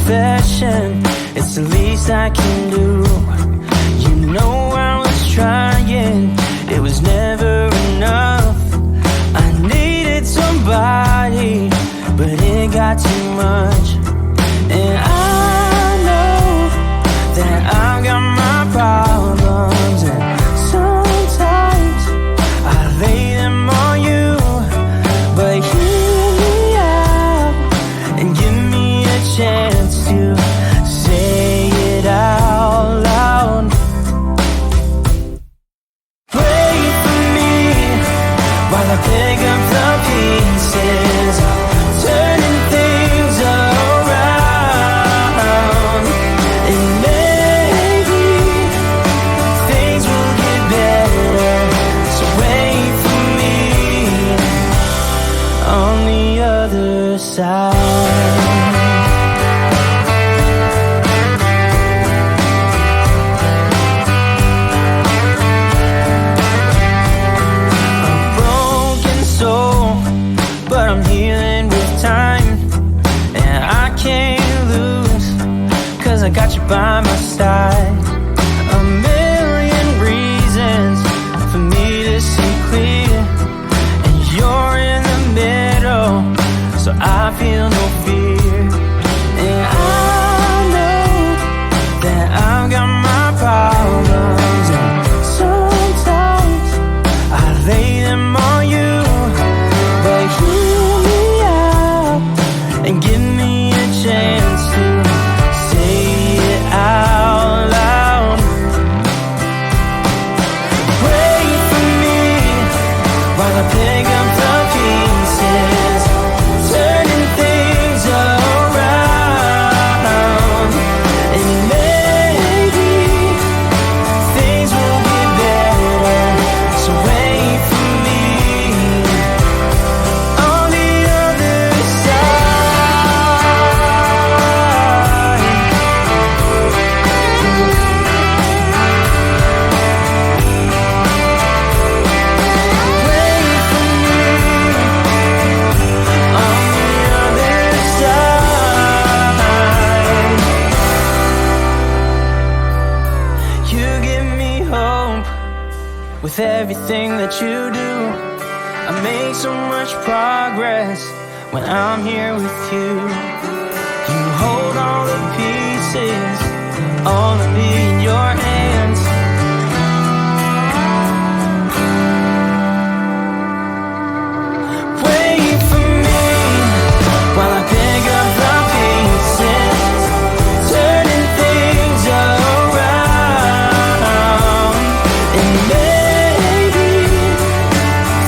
confession, it's the least I can do. You know I was trying, it was never enough. I needed somebody, but it got too much. And I know that I've got my problems, and sometimes I lay them on you. But hear me out and give me a chance to say it out loud. Pray for me while I pick up the pieces, turning things around. And maybe things will get better, so wait for me on the other side. A broken soul, but I'm healing with time, and I can't lose, 'cause I got you by my side. A million reasons for me to see clear, and you're in the middle, so I feel no fear. And I know that I've got my problems, and sometimes I lay them on you. with everything that you do. I make so much progress when I'm here with you. You hold all the pieces, all of me in your hands. Wait for me while I pick up the pieces, turning things around. And maybe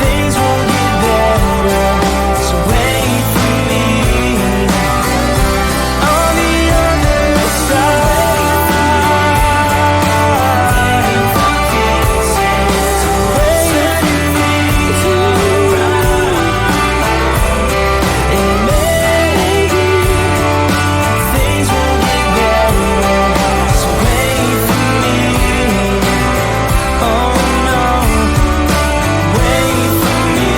things will get better, so wait for me on the other side. Wait for me to and maybe things will get better, so wait for me. Oh no, wait for me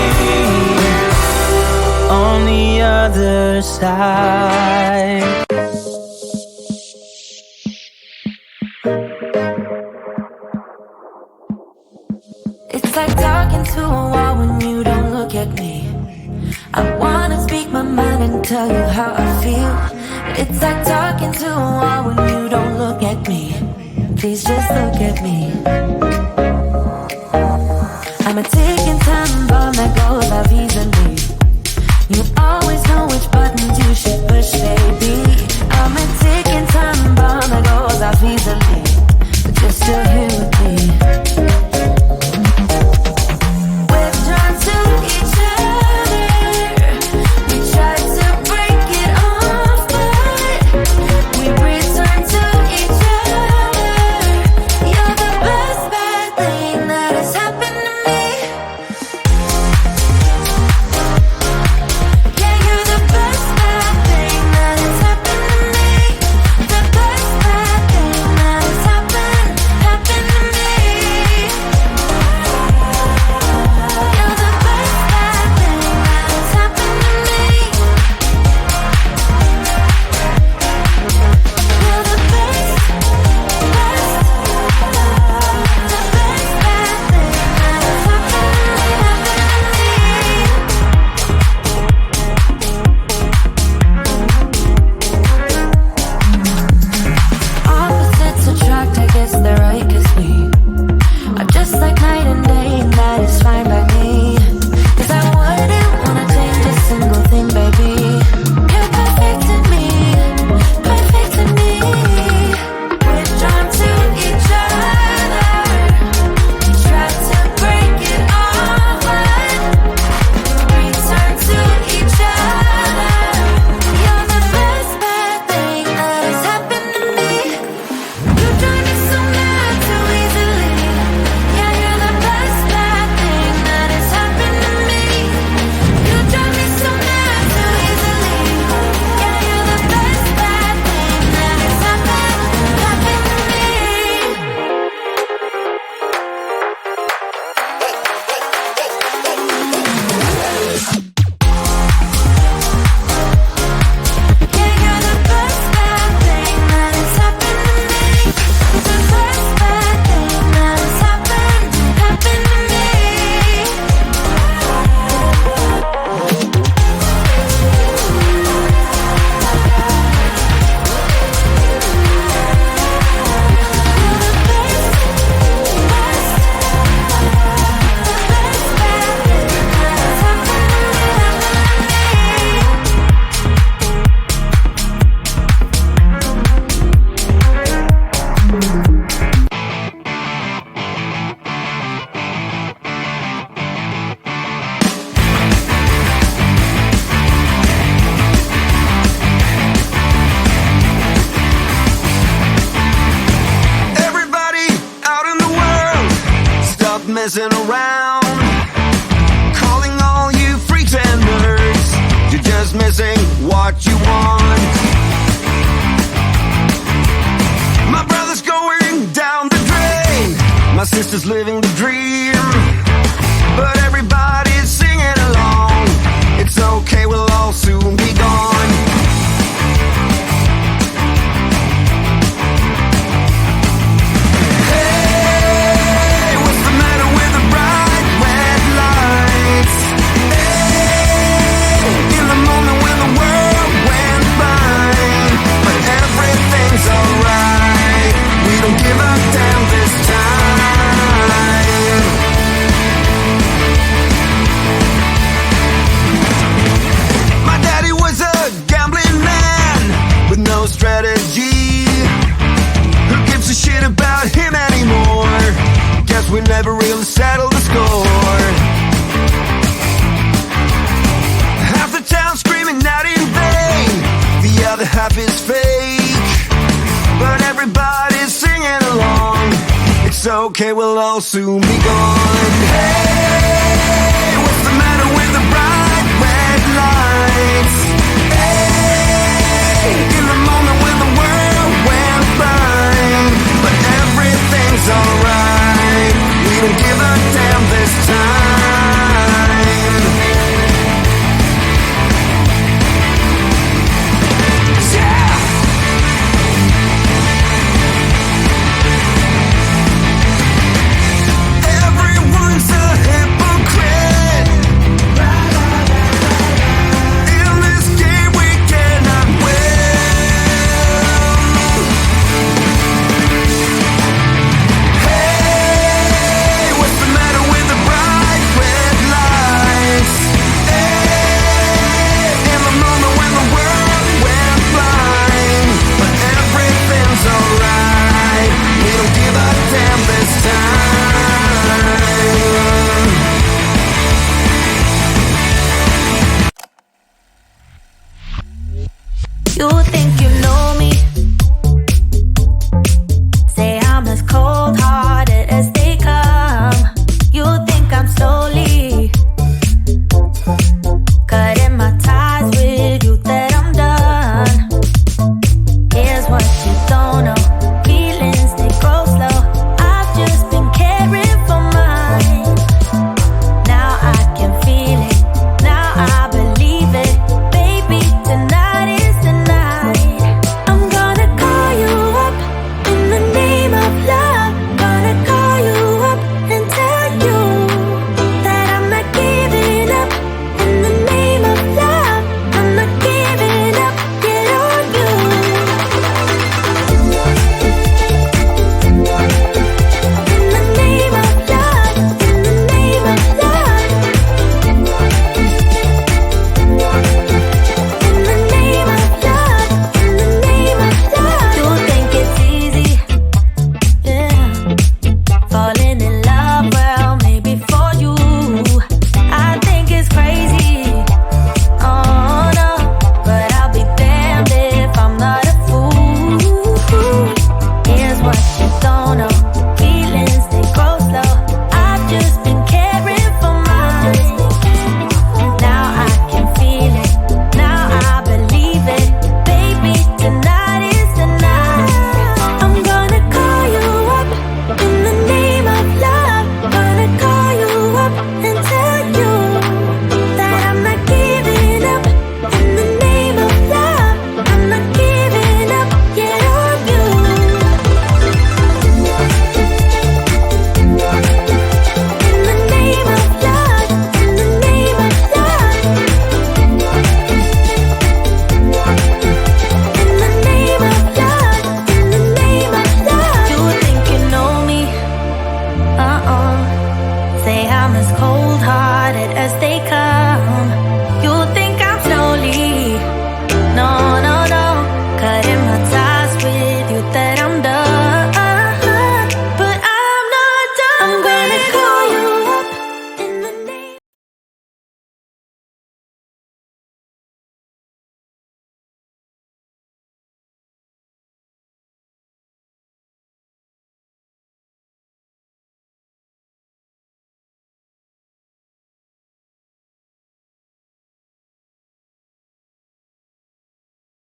on the other side. It's like talking to a wall when you don't look at me. I wanna speak my mind and tell you how I feel. It's like talking to a wall when you don't look at me. Please just look at me. I'm a ticking time bomb that goes off easily. You always know which buttons you should push, baby. I'm a ticking time bomb that goes off easily, but you're still here with me. We're drawn to each other. We try to break it off, but we return to each other. You're the best bad thing that has happened to me. Yeah, you're the best bad thing that has happened to me. The best bad thing that has happened to me. You're the best bad thing that has happened to me. You're the best, best, the best bad thing that has happened to me. Opposites attract, I guess they're right, 'cause we are just like night and day, and that is fine by me. 'Cause I wouldn't wanna change a single thing, baby. You're perfect to me, perfect to me. We're drawn to each other. We try to break it off, but return to each other. You're the best bad thing that has happened to me. You drive me so mad too easily. Yeah, you're the best bad thing that has happened to me. You drive me so mad too easily. Yeah, you're the best bad thing that has happened to me. Yeah, you're the best bad thing that has happened to me. The best bad thing that has happened to me. Everybody out in the world, stop messing around. Calling all you pretenders, you're just missing what you want. My brother's going down the drain, my sister's living the dream, but everybody's singing along. It's okay, we'll all soon be gone. Hey, what's the matter with okay, we'll all soon be gone. Hey,